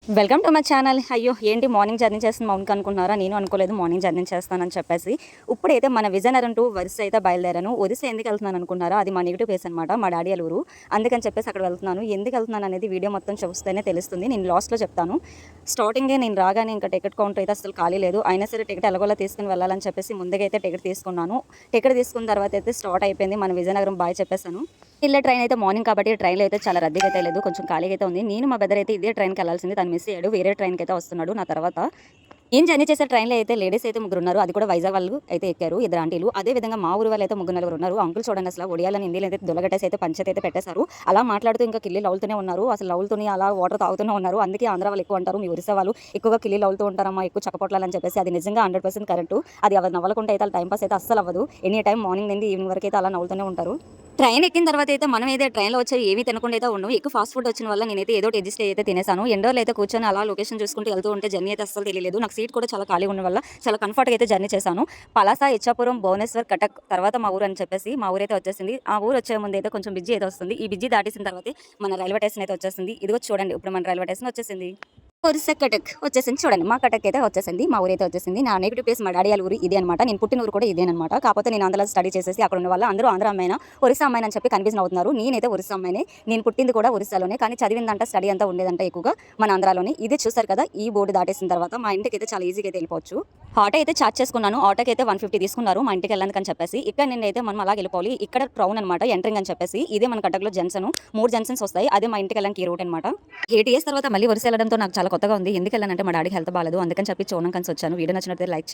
Welcome to my channel. అయ్యో ఏంటి morning journey చేస్తుంది మౌన్కి అనుకున్నారా? నేను అనుకోలేదు మార్నింగ్ జర్నీ చేస్తానని చెప్పేసి. ఇప్పుడైతే మన విజయనగరం టు ఒరిస్సా అయితే బయలుదేరాను. ఒరిస్సా ఎందుకు వెళ్తున్నాను అనుకున్నారా? అది మా నెగిటివ్ ప్లేస్ అనమాట, మా డాడీ వాళ్ళ ఊరు. అందుకని చెప్పేసి అక్కడ వెళ్తున్నాను. ఎందుకు వెళ్తున్నాను అనేది వీడియో మొత్తం చూస్తేనే తెలుస్తుంది. నేను లాస్ట్లో చెప్తాను. స్టార్టింగే నేను రాగానే ఇంకా టికెట్ కౌంటర్ అయితే అసలు ఖాళీ లేదు. అయినా సరే టికెట్ ఎలాగోలా తీసుకుని వెళ్ళాలని చెప్పేసి ముందుగా అయితే టికెట్ తీసుకున్నాను. టికెట్ తీసుకున్న తర్వాత అయితే స్టార్ట్ అయిపోయింది. మన విజయనగరం బాయ్ చెప్పేసాను. వెళ్ళే ట్రైన్ అయితే మార్నింగ్ కాబట్టి ట్రైన్లో అయితే చాలా రద్దీగా అయితే లేదు, కొంచెం ఖాళీగా అయితే ఉంది. నేను మా బ్రదర్ అయితే ఇదే ట్రైన్కి వెళ్ళాల్సింది, తను మిస్ అయ్యాడు. వేరే ట్రైన్కి అయితే వస్తున్నాడు నా తర్వాత. ఏం జర్నీ చేసే ట్రైన్లో అయితే లేడీస్ అయితే ముగ్గురు ఉన్నారు, అది కూడా వైజాగ్ వాళ్ళు అయితే ఎక్కారు, ఇద్దరు ఆంటీలు. అదే విధంగా మా ఊరు వాళ్ళు అయితే ముగ్గురు నలుగురు ఉన్నారు. అంకుల్ చూడండి అసలు ఒడియాలని హిందీలో అయితే దొలగట్టేసి అయితే పంచాయతీ అయితే పెట్టేశారు. అలా మాట్లాడుతూ ఇంకా కిల్లి లౌలుతూనే ఉన్నారు. అసలు లౌలుతూనే అలా వాటర్ తాగుతూనే ఉన్నారు. అందుకే ఆంధ్ర వాళ్ళు ఎక్కువ అంటారు, మీ ఒరిస్సా వాళ్ళు ఎక్కువగా కిల్లి లౌలుతూ ఉంటారమ్మా, ఎక్కువ చక్కపోట్లాలని చెప్పేసి. అది నిజంగా 100% కరెక్ట్. అది ఎవరు నవ్వలకుంటే అయితే టైం పాస్ అయితే అస్సలు అవ్వదు. ఎనీ టైం మార్నింగ్ నుండి ఈవినింగ్ వరకు అయితే అలా నవ్వుతూనే ఉంటారు. ట్రైన్ ఎక్కిన తర్వాత అయితే మనం అయితే ట్రైన్లో వచ్చి ఏమీ తినకుండా అయితే ఉండవు. ఎక్కువ ఫాస్ట్ ఫుడ్ వచ్చిన వల్ల నేనైతే ఏదో అడ్జస్ట్ అయితే తినేసాను. ఎండోలో అయితే కూర్చొని అలా లొకేషన్ చూసుకుంటూ వెళ్తూ ఉంటే జర్నీ అయితే అస్సలు తెలియలేదు. నాకు సీట్ కూడా చాలా ఖాళీ ఉన్న వల్ల చాలా కంఫర్ట్గా అయితే జర్నీ చేశాను. పలాస, ఇచ్చాపురం, భువనేశ్వర్, కటక్ తర్వాత మా ఊరు అని చెప్పేసి మా ఊరు అయితే వచ్చేసింది. ఆ ఊరు వచ్చే ముందు అయితే కొంచెం బిజీ అయితే వస్తుంది. ఈ బిజీ దాటేసిన తర్వాత మన రైల్వే స్టేషన్ అయితే వచ్చేసింది. ఇదిగో చూడండి, ఇప్పుడు మన రైల్వే స్టేషన్ వచ్చేసింది. ఒరిస్సా కటక్ వచ్చేసింది. చూడండి మా కటక్ అయితే వచ్చేసింది, మా ఊరైతే వచ్చేసింది. నా నెగిటివ్ ప్లేస్ మా డాడీ వాళ్ళ ఊరు ఇదే అనమాట. నేను పుట్టిన ఊరు కూడా ఇదేనమాట. కాకపోతే నేను ఆంధ్రలో స్టడీ చేసేసి అక్కడ ఉన్న వాళ్ళు అందరూ ఆంధ్ర అమ్మాయినా ఒరిస్సా అమ్మాయిని అని చెప్పి కన్ఫ్యూజన్ అవుతున్నారు. నేనైతే ఒరిస్సా అమ్మాయిని. నేను పుట్టింది కూడా ఒరిస్సాలోనే, కానీ చదివిందంట స్టడీ అంతా ఉండేదంట ఎక్కువగా మన ఆంధ్రాలోనే. ఇది చూసారు కదా, ఈ బోర్డు దాటేసిన తర్వాత మా ఇంటికి అయితే చాలా ఈజీగా అయితే వెళ్ళిపోవచ్చు. ఆటో అయితే చార్జ్ చేసుకున్నాను. ఆటోకి అయితే 150 తీసుకున్నారు మా ఇంటికి వెళ్ళడానికి చెప్పేసి. ఇక్కడ నేనైతే మనం అలా వెళ్ళిపోవాలి. ఇక్కడ ట్రౌన్ అనమాట ఎంట్రింగ్ అని చెప్పేసి. ఇదే మన కటక్లో జంక్షన్, 3 జంక్షన్స్ వస్తాయి. అదే మా ఇంటికి వెళ్ళడానికి ఈ రూట్ అనమాట. 8 ఇయర్స్ తర్వాత మళ్ళీ ఒరిస్సా వెళ్ళడంతో నాకు చాలా కొత్తగా ఉంది. ఎందుకు వెళ్ళానంటే మా డాడీ హెల్త్ బాగాలేదు, అందుకని చెప్పి చూడడం కలిసి వచ్చాను. వీడియో నచ్చినట్లయితే లైక్ చేయండి.